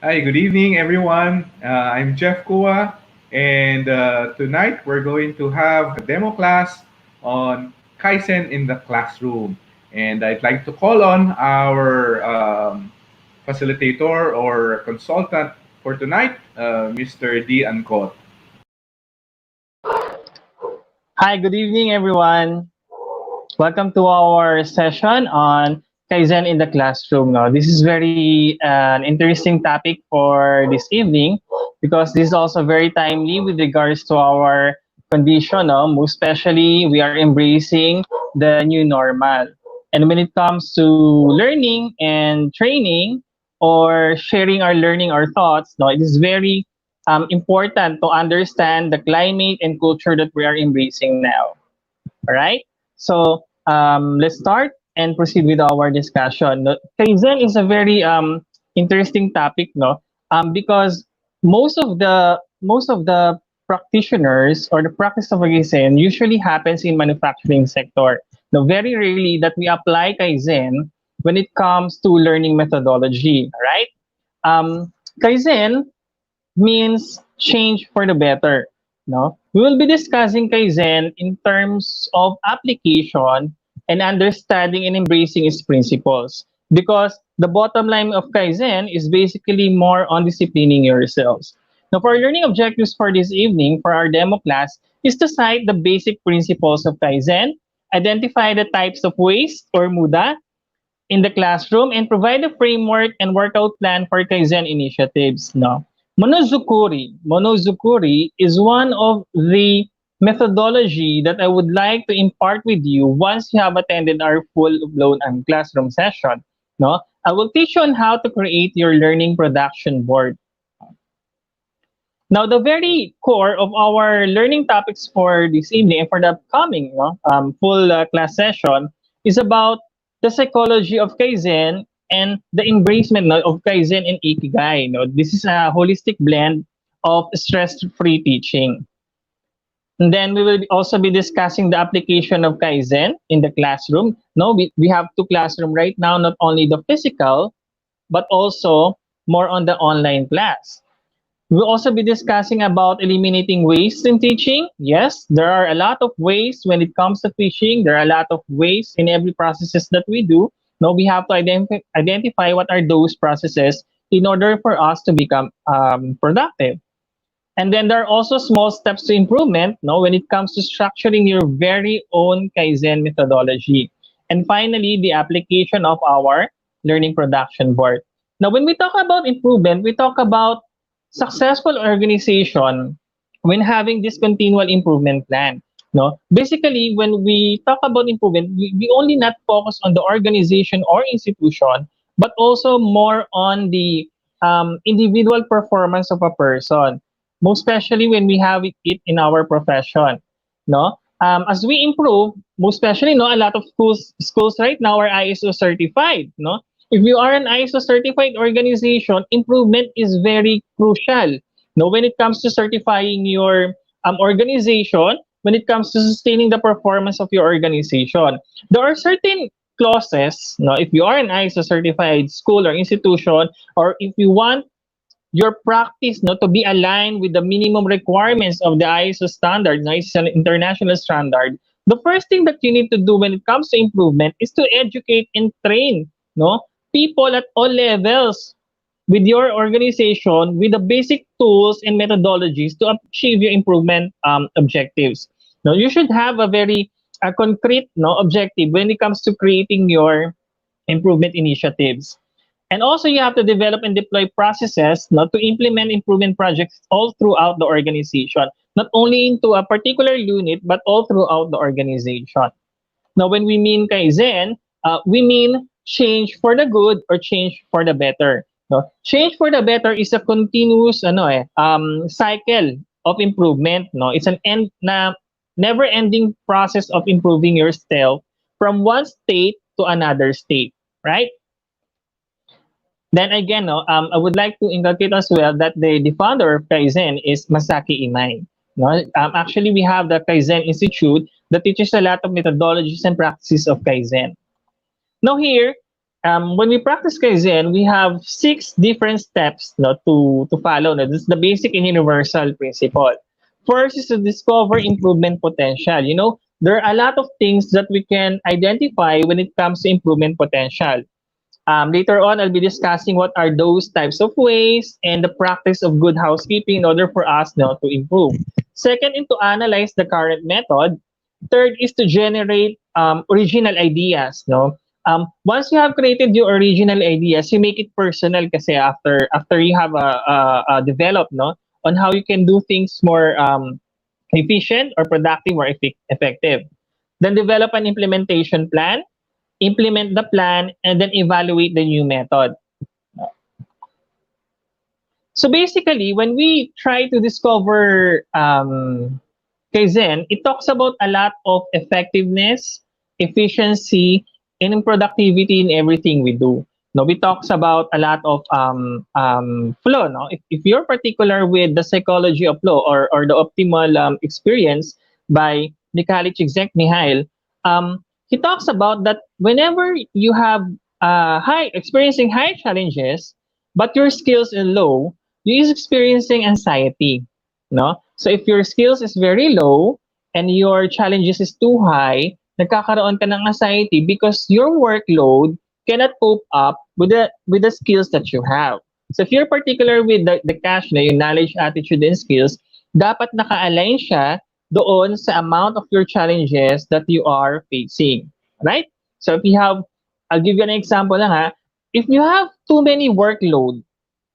Hi, good evening, everyone. I'm Jeff Kua, and tonight we're going to have a demo class on Kaizen in the classroom. And I'd like to call on our facilitator or consultant for tonight, Mr. D. Ancot. Hi, good evening, everyone. Welcome to our session on Kaizen in the classroom. Now, this is very an interesting topic for this evening because this is also very timely with regards to our condition. No? Most especially, we are embracing the new normal. And when it comes to learning and training or sharing our learning or thoughts, no, it is very important to understand the climate and culture that we are embracing now. All right. So let's start and proceed with our discussion. No, Kaizen is a very interesting topic, no? Because most of the practitioners or the practice of Kaizen usually happens in manufacturing sector. No, very rarely that we apply Kaizen when it comes to learning methodology. Right. Kaizen means change for the better. No, we will be discussing Kaizen in terms of application and understanding and embracing its principles. Because the bottom line of Kaizen is basically more on disciplining yourselves. Now, for our learning objectives for this evening, for our demo class, is to cite the basic principles of Kaizen, identify the types of waste or Muda in the classroom and provide a framework and workout plan for Kaizen initiatives. No? Monozukuri is one of the methodology that I would like to impart with you once you have attended our full-blown classroom session. No? I will teach you on how to create your learning production board. Now, the very core of our learning topics for this evening and for the upcoming full class session is about the psychology of Kaizen and the embracement of Kaizen and Ikigai. This is a holistic blend of stress-free teaching. And then we will also be discussing the application of Kaizen in the classroom. No, we have two classrooms right now, not only the physical, but also more on the online class. We'll also be discussing about eliminating waste in teaching. Yes, there are a lot of waste when it comes to teaching. There are a lot of waste in every processes that we do. Now we have to identify what are those processes in order for us to become productive. And then there are also small steps to improvement when it comes to structuring your very own Kaizen methodology. And finally, the application of our learning production board. Now, when we talk about improvement, we talk about successful organization when having this continual improvement plan. No, basically, when we talk about improvement, we only not focus on the organization or institution, but also more on the individual performance of a person, most especially when we have it in our profession. No, as we improve, most especially, a lot of schools right now are ISO certified. No, if you are an ISO certified organization, improvement is very crucial. No, when it comes to certifying your organization, when it comes to sustaining the performance of your organization, there are certain clauses. No, if you are an ISO certified school or institution, or if you want your practice to be aligned with the minimum requirements of the ISO standard. Now, it's an international standard. The first thing that you need to do when it comes to improvement is to educate and train people at all levels with your organization with the basic tools and methodologies to achieve your improvement objectives. Now, you should have a very concrete objective when it comes to creating your improvement initiatives. And also, you have to develop and deploy processes to implement improvement projects all throughout the organization, not only into a particular unit, but all throughout the organization. Now, when we mean Kaizen, we mean change for the good or change for the better. No? Change for the better is a continuous cycle of improvement. No? It's an never-ending process of improving yourself from one state to another state, right? Then again, I would like to inculcate as well that the founder of Kaizen is Masaaki Imai. No? Actually, we have the Kaizen Institute that teaches a lot of methodologies and practices of Kaizen. Now here, when we practice Kaizen, we have 6 different steps, no, to follow. No? This is the basic and universal principle. First is to discover improvement potential. There are a lot of things that we can identify when it comes to improvement potential. Later on, I'll be discussing what are those types of ways and the practice of good housekeeping in order for us now to improve. Second is to analyze the current method. Third is to generate original ideas. No, once you have created your original ideas, you make it personal. Kasi after you have a developed, no, on how you can do things more efficient or productive or effective. Then develop an implementation plan, implement the plan, and then evaluate the new method. So basically, when we try to discover Kaizen, it talks about a lot of effectiveness, efficiency, and productivity in everything we do. No, we talks about a lot of flow. No, if you're particular with the psychology of flow or the optimal experience by the college exec Mihail, he talks about that whenever you have high experiencing high challenges, but your skills are low, you is experiencing anxiety. No, so if your skills is very low and your challenges is too high, nagkakaroon ka ng anxiety because your workload cannot cope up with the skills that you have. So if you're particular with the cash na yung knowledge, attitude, and skills, dapat naka-align siya doon sa amount of your challenges that you are facing. Right? So if you have, I'll give you an example lang ha. If you have too many workload,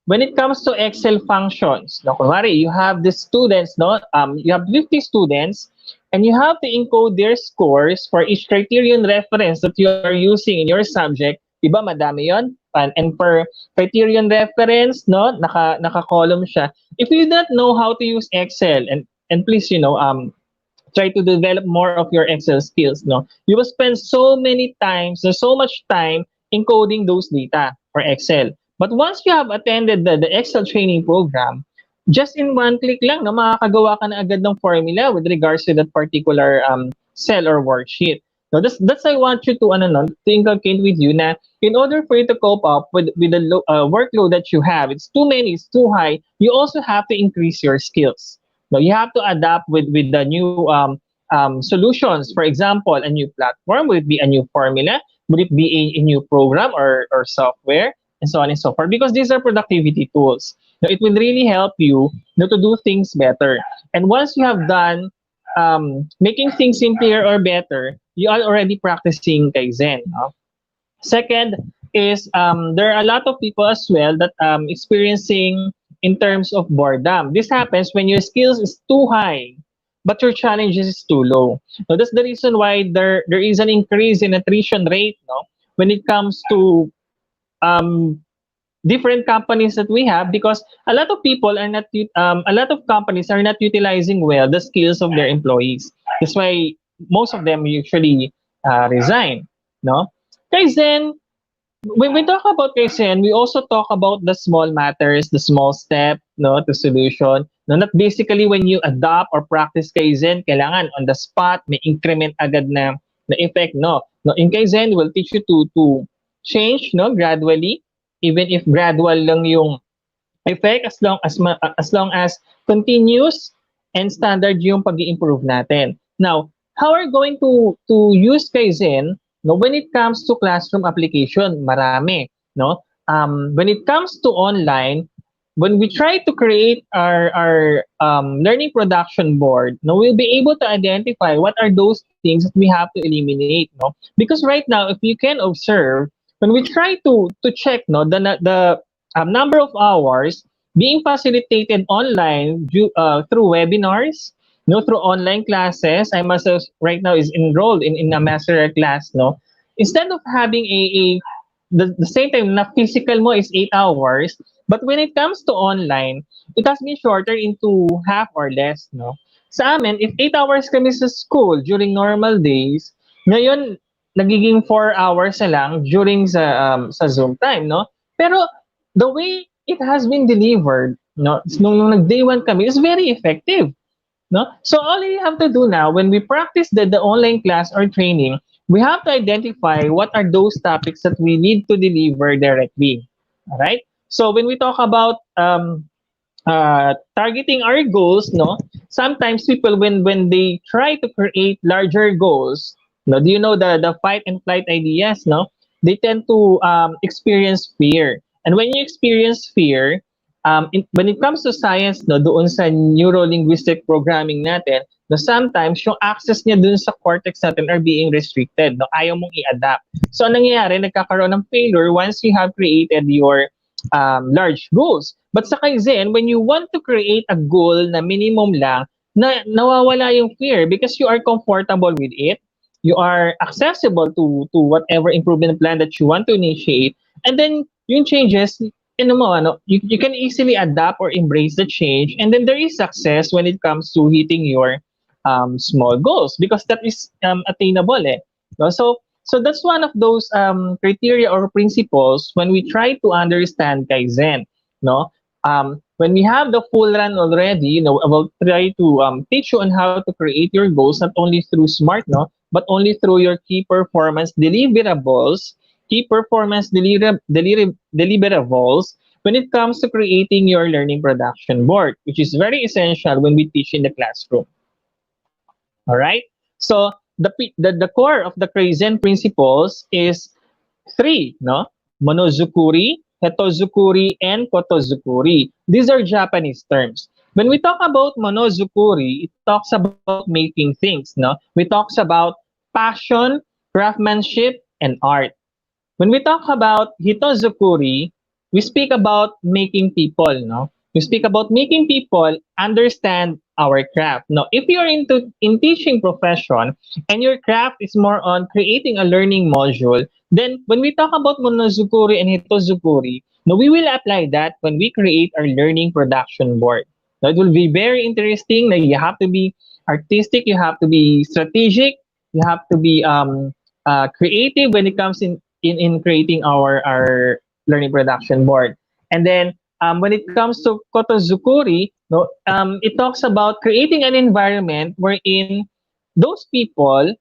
when it comes to Excel functions, no, kunwari, you have the students, no, you have 50 students, and you have to encode their scores for each criterion reference that you are using in your subject. Diba, madami yon? And for criterion reference, no, naka-column siya. If you don't know how to use Excel, and please, try to develop more of your Excel skills, no, you will spend so much time encoding those data for Excel. But once you have attended the Excel training program, just in one click lang, no, makakagawa ka na agad ng formula with regards to that particular cell or worksheet. No, that's I want you to to inculcate with you na in order for you to cope up with the workload that you have, it's too many, it's too high. You also have to increase your skills. No, you have to adapt with the new solutions. For example, a new platform, would it be a new formula, would it be a new program or software, and so on and so forth. Because these are productivity tools. Now, it will really help you, to do things better. And once you have done making things simpler or better, you are already practicing Kaizen. No? Second is there are a lot of people as well that experiencing in terms of boredom. This happens when your skills is too high, but your challenges is too low. Now, that's the reason why there is an increase in attrition rate, no, when it comes to um, different companies that we have, because a lot of people are not a lot of companies are not utilizing well the skills of their employees. That's why most of them usually resign. No, Kaizen, when we talk about Kaizen, we also talk about the small matters, the small step, no, to solution. No, not basically when you adopt or practice Kaizen, kailangan on the spot, may increment agad na effect, no. No, in Kaizen, will teach you to change, no, gradually, even if gradual lang yung effect, as long as continuous and standard yung pag-i-improve natin. Now, how are we going to use Kaizen, no, when it comes to classroom application? Marami, no? When it comes to online, when we try to create our learning production board, no, we'll be able to identify what are those things that we have to eliminate, no? Because right now, if you can observe, when we try to check, no, the number of hours being facilitated online through webinars, no, through online classes. I myself right now is enrolled in a master class, no. Instead of having the same time na physical mo is 8 hours, but when it comes to online, it has been shorter into half or less, no. Sa amin, if 8 hours kami sa school during normal days, ngayon nagiging 4 hours na lang during sa Zoom time, no. Pero the way it has been delivered, no, nung nag-day one kami, is very effective. No? So all you have to do now, when we practice the online class or training, we have to identify what are those topics that we need to deliver directly. All right. So when we talk about targeting our goals, no, sometimes people when they try to create larger goals, no, do you know the fight and flight ideas, no, they tend to experience fear. And when you experience fear, when it comes to science, no, doon sa neuro-linguistic programming natin, no, sometimes yung access niya dun sa cortex natin are being restricted, no, ayaw mong i-adapt. So ang nangyayari, nagkakaroon ng failure once you have created your large goals. But sa Kaizen, when you want to create a goal na minimum lang, nawawala yung fear because you are comfortable with it. You are accessible to whatever improvement plan that you want to initiate. And then yung changes, you can easily adapt or embrace the change. And then there is success when it comes to hitting your small goals because that is attainable. Eh. No? So that's one of those criteria or principles when we try to understand Kaizen. No, when we have the full run already, I will try to teach you on how to create your goals not only through SMART, no, but only through your key performance deliverables, deliverables when it comes to creating your learning production board, which is very essential when we teach in the classroom. All right. So the core of the Kaizen principles is three, no? Monozukuri, Hetozukuri, and Kotozukuri. These are Japanese terms. When we talk about Monozukuri, it talks about making things, no? We talks about passion, craftsmanship, and art. When we talk about Hitozukuri, we speak about making people, no? We speak about making people understand our craft. Now, if you're into in teaching profession and your craft is more on creating a learning module, then when we talk about Monozukuri and Hitozukuri, no, we will apply that when we create our learning production board. Now, it will be very interesting. Now, you have to be artistic, you have to be strategic, you have to be creative when it comes in creating our learning production board. And then when it comes to Kotozukuri, no, it talks about creating an environment wherein those people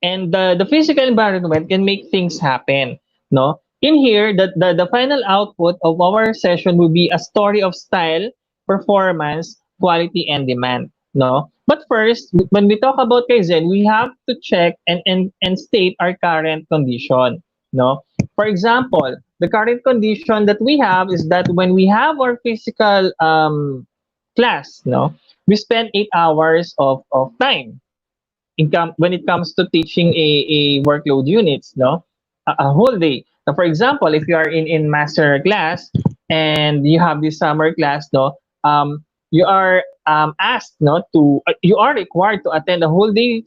and the physical environment can make things happen. No, in here, the final output of our session will be a story of style, performance, quality, and demand. No, but first, when we talk about Kaizen, we have to check and state our current condition. No, for example, the current condition that we have is that when we have our physical class, no, we spend 8 hours of time when it comes to teaching a workload units, no, a whole day. So for example, if you are in master class and you have this summer class, no, you are asked, no, to you are required to attend a whole day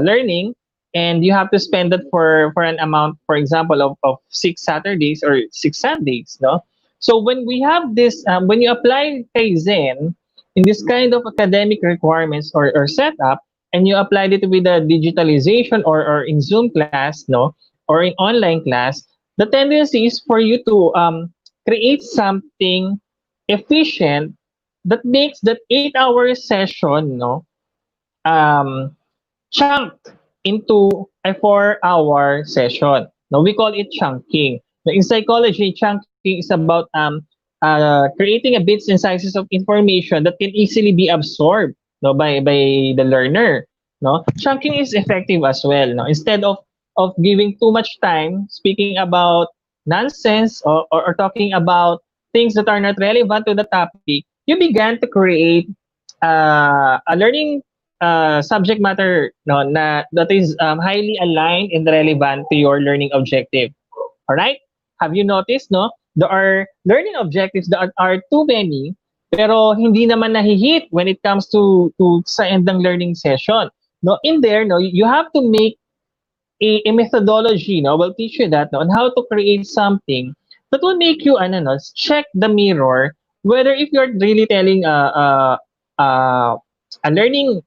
learning, and you have to spend that for an amount, for example, of 6 Saturdays or 6 Sundays, no. So when we have this, when you apply Kaizen in this kind of academic requirements or setup, and you applied it with a digitalization or in Zoom class, no, or in online class, the tendency is for you to create something efficient that makes that 8 hour session, no, um, chunked into a 4 hour session. Now we call it chunking. Now, in psychology, chunking is about creating a bits and sizes of information that can easily be absorbed, no, by the learner. No, chunking is effective as well. No, instead of giving too much time speaking about nonsense or talking about things that are not relevant to the topic, you began to create a learning subject matter, no, that is highly aligned and relevant to your learning objective. All right? Have you noticed, no? There are learning objectives that are too many, pero hindi naman nahihit when it comes to sa end ng learning session. No, in there, no, you have to make a methodology, no, will teach you that, no, on how to create something that will make you, ano, no, check the mirror whether if you're really telling a learning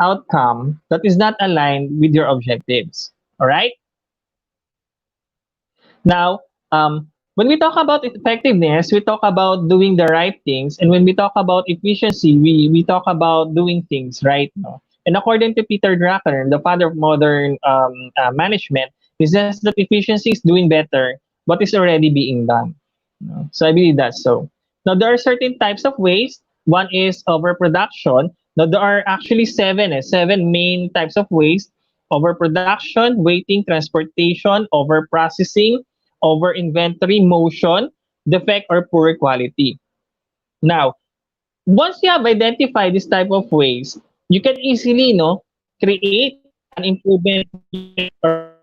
outcome that is not aligned with your objectives. All right. Now, when we talk about effectiveness, we talk about doing the right things, and when we talk about efficiency, we talk about doing things right. No? And according to Peter Drucker, the father of modern management, he says that efficiency is doing better what is already being done. No? So I believe that's so. Now, there are certain types of waste. One is overproduction. Now, there are actually seven main types of waste: overproduction, waiting, transportation, overprocessing, over inventory, motion, defect, or poor quality. Now, once you have identified this type of waste, you can easily, create an improvement plan or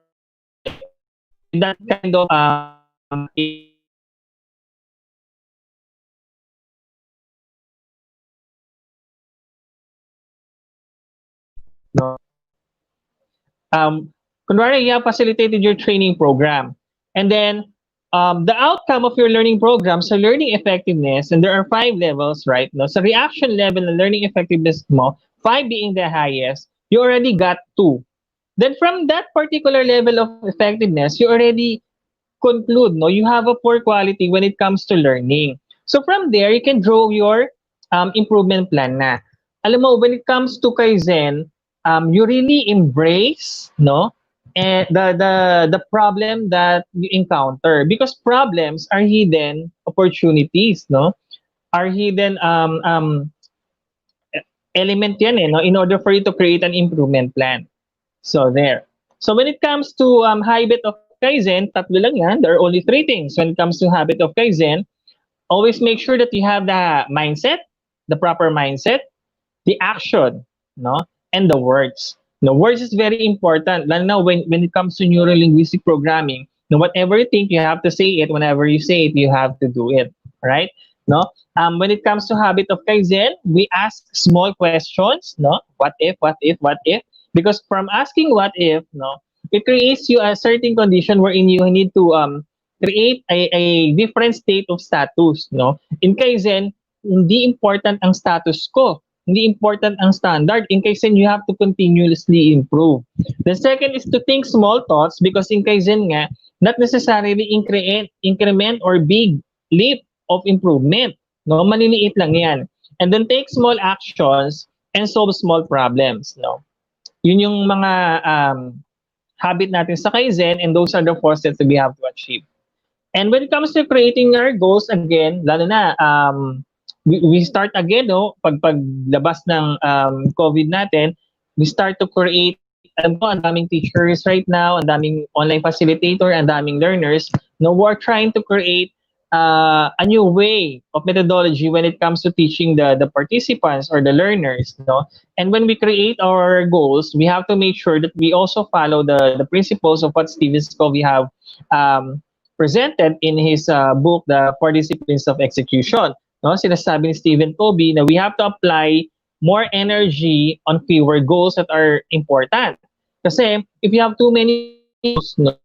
project with that kind of no. Kunwari, you have facilitated your training program, and then the outcome of your learning program, so learning effectiveness, and there are 5 levels, right? No, so reaction level and learning effectiveness mo, 5 being the highest, you already got 2. Then from that particular level of effectiveness, you already conclude, no, you have a poor quality when it comes to learning. So from there, you can draw your improvement plan na. Alam mo, when it comes to Kaizen, you really embrace, no, and the problem that you encounter, because problems are hidden opportunities, no, are hidden element yan eh, no, in order for you to create an improvement plan. So there. So when it comes to habit of Kaizen, tatlo lang yan. There are only 3 things when it comes to habit of Kaizen. Always make sure that you have the mindset, the proper mindset, the action, no, and the words. The words is very important. Lalo na when it comes to neuro-linguistic programming, no, whatever you think, you have to say it. Whenever you say it, you have to do it, right? No. When it comes to habit of Kaizen, we ask small questions. No, what if, what if, what if? Because from asking what if, no, it creates you a certain condition wherein you need to create a different state of status. No, in Kaizen, hindi important ang status ko. Hindi important ang standard. In Kaizen, you have to continuously improve. The second is to think small thoughts, because in Kaizen nga, not necessarily increment or big leap of improvement. No, maliliit lang yan. And then take small actions and solve small problems. No, yun yung mga habit natin sa Kaizen, and those are the 4 steps that we have to achieve. And when it comes to creating our goals, again, lalo na, we start again, no, paglabas ng COVID natin, we start to create, alam ko, ang daming teachers right now, ang daming online facilitator, ang daming learners, no, we're trying to create a new way of methodology when it comes to teaching the participants or the learners, no. And when we create our goals, we have to make sure that we also follow the principles of what Stephen Covey have um, presented in his book, The 4 Disciplines of Execution. No, sinasabi ni Stephen Covey na we have to apply more energy on fewer goals that are important. Kasi if you have too many goals, no,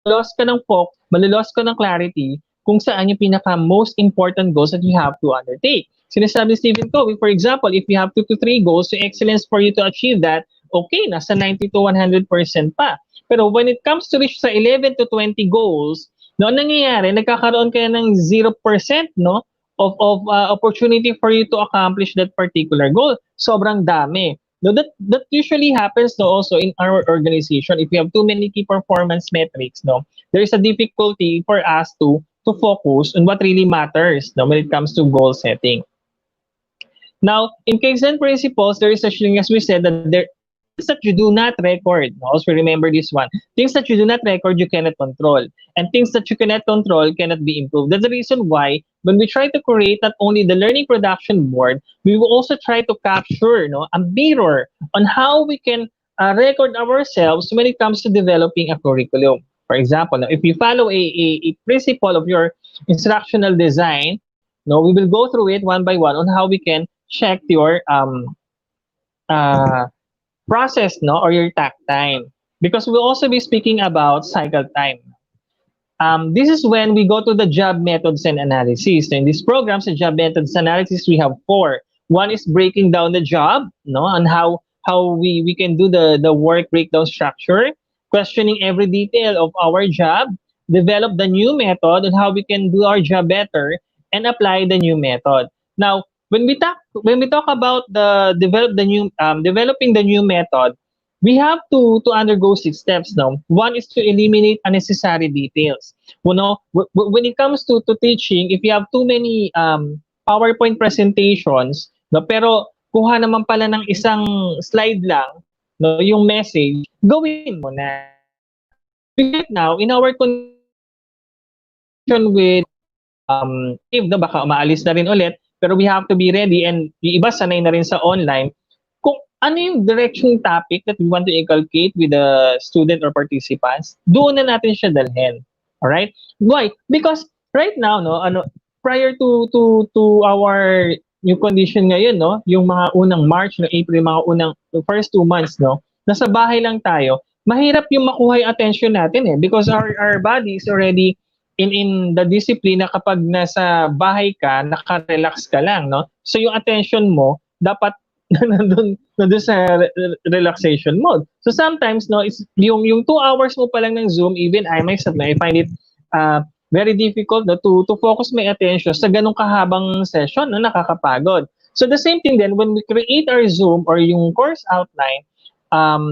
malulos ka ng focus, malulos ka ng clarity kung saan yung pinaka most important goals that you have to undertake. Sinasabi ni Stephen Covey, for example, if you have 2 to 3 goals to excellence for you to achieve that, okay, nasa 90 to 100% pa. Pero when it comes to reach sa 11 to 20 goals, no, ang nangyayari, nagkakaroon kaya ng 0%, no, of opportunity for you to accomplish that particular goal. Sobrang dami. No, that usually happens, no, also in our organization. If we have too many key performance metrics, no, there is a difficulty for us to focus on what really matters, no, when it comes to goal setting. Now, in Kaizen principles, there is such thing as we said that there things that you do not record. Also remember this one. Things that you do not record, you cannot control. And things that you cannot control cannot be improved. That's the reason why when we try to create not only the learning production board, we will also try to capture, no, a mirror on how we can record ourselves when it comes to developing a curriculum. For example, now, if you follow a principle of your instructional design, no, we will go through it one by one on how we can check your uh, process, no, or your tact time, because we'll also be speaking about cycle time. This is when we go to the job methods and analysis. So in this program, the job methods analysis, we have 4. One is breaking down the job, no, and how we can do the work breakdown structure, questioning every detail of our job, develop the new method and how we can do our job better, and apply the new method. Now, when we talk about developing the new method, we have to undergo 6 steps now. One is to eliminate unnecessary details. When it comes to teaching, if you have too many PowerPoint presentations, no, pero kuha naman pala ng isang slide lang, no, yung message, gawin mo na. Because right now, in our condition with leave, no, baka umaalis na rin ulit, pero we have to be ready, and yung iba sanay na rin sa online. Kung ano yung direction topic that we want to inculcate with the student or participants, doon na natin siya dalhin. Alright? Why? Because right now, no, prior to our new condition ngayon, no, yung mga unang March, no, April, mga unang first 2 months, no, nasa bahay lang tayo, mahirap yung makuha yung attention natin eh, because our body is already in the discipline na kapag nasa bahay ka, naka-relax ka lang, no? So yung attention mo dapat nandun sa relaxation mode. So sometimes, no, it's yung 2 hours mo pa lang ng Zoom, even I myself, I find it very difficult, no, to focus my attention sa ganung kahabang session, no, nakakapagod. So the same thing then, when we create our Zoom or yung course outline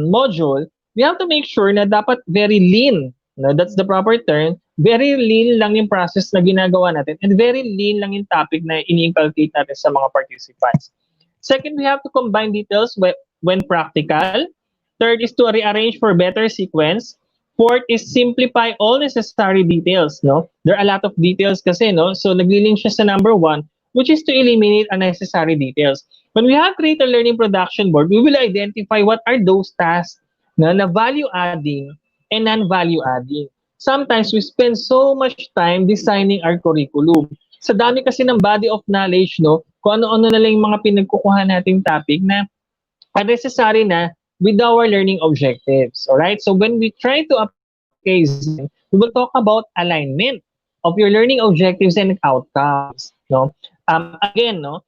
module, we have to make sure na dapat very lean. No, that's the proper term. Very lean lang yung process na ginagawa natin, and very lean lang yung topic na ini-inculcate natin sa mga participants. Second, we have to combine details when practical. Third is to rearrange for better sequence. Fourth is simplify all necessary details. No, there are a lot of details kasi, no, so naglilink siya sa number one, which is to eliminate unnecessary details. When we have create a learning production board, we will identify what are those tasks na value adding and non-value adding. Sometimes we spend so much time designing our curriculum. Sa dami kasi ng body of knowledge, no, kung ano-ano na lang yung mga pinagkukuha nating topic na unnecessary na with our learning objectives. Alright? So when we try to apply Kaizen, we will talk about alignment of your learning objectives and outcomes. No? Again, no,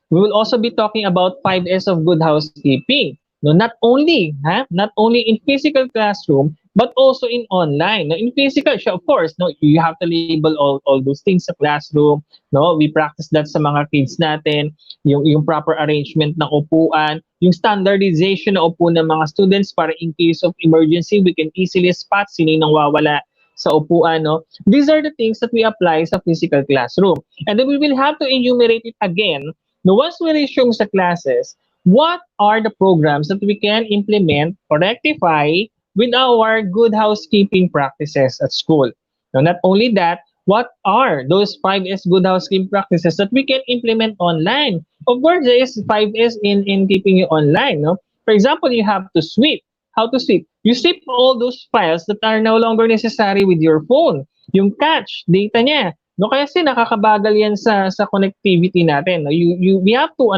we will also be talking about 5S of good housekeeping. No, not only in physical classroom, but also in online. No, in physical, of course, no, you have to label all those things sa classroom. No, we practice that sa mga kids natin, yung proper arrangement ng upuan, yung standardization na upo ng mga students para in case of emergency, we can easily spot sino yung nawawala sa upuan, no? These are the things that we apply sa physical classroom. And then we will have to enumerate it again. No, once we resume sa classes, what are the programs that we can implement or rectify with our good housekeeping practices at school? Now, not only that, what are those 5S good housekeeping practices that we can implement online? Of course, there is 5S in keeping you online. No? For example, you have to sweep. How to sweep? You sweep all those files that are no longer necessary with your phone. Yung cache, data niya. No, kasi nakakabagal yan sa connectivity natin. No? We have to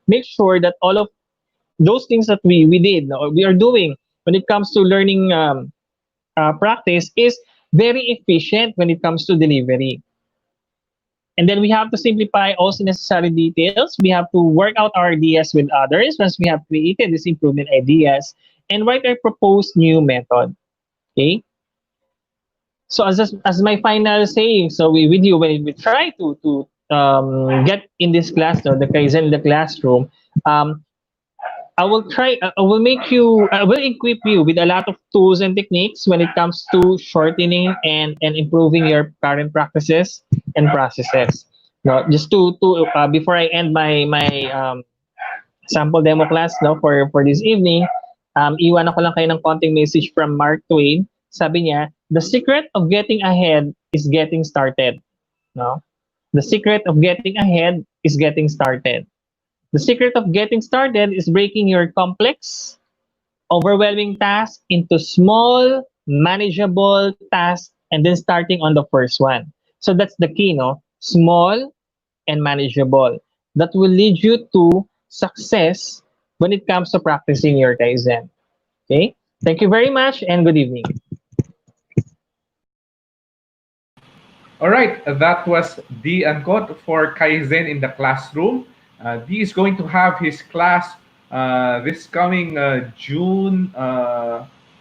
make sure that all of those things that we did, no, we are doing when it comes to learning practice is very efficient when it comes to delivery. And then we have to simplify also necessary details. We have to work out our ideas with others once we have created these improvement ideas and write our proposed new method. Okay. So as my final saying, so with you when we try to get in this class, or the Kaizen in the classroom, um, I will make you, I will equip you with a lot of tools and techniques when it comes to shortening and improving your current practices and processes. No, just to before I end my sample demo class, no, for this evening, iwan ako lang kayo ng konting message from Mark Twain. Sabi niya, the secret of getting ahead is getting started. No, the secret of getting ahead is getting started. The secret of getting started is breaking your complex, overwhelming task into small, manageable tasks and then starting on the first one. So that's the key, no? Small and manageable. That will lead you to success when it comes to practicing your Kaizen. Okay? Thank you very much and good evening. All right, that was D Ancot for Kaizen in the classroom. D is going to have his class this coming June.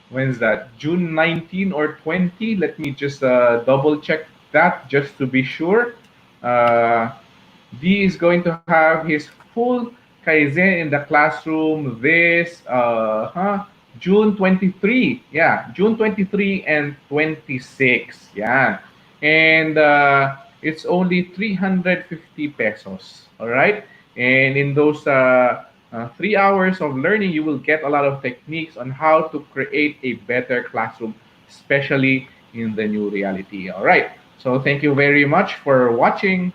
When is that? June 19 or 20? Let me just double check that just to be sure. Uh, D is going to have his full Kaizen in the classroom this June 23. Yeah, June 23 and 26. Yeah. And it's only 350 pesos. All right. And in those 3 hours of learning, you will get a lot of techniques on how to create a better classroom, especially in the new reality. All right. So thank you very much for watching.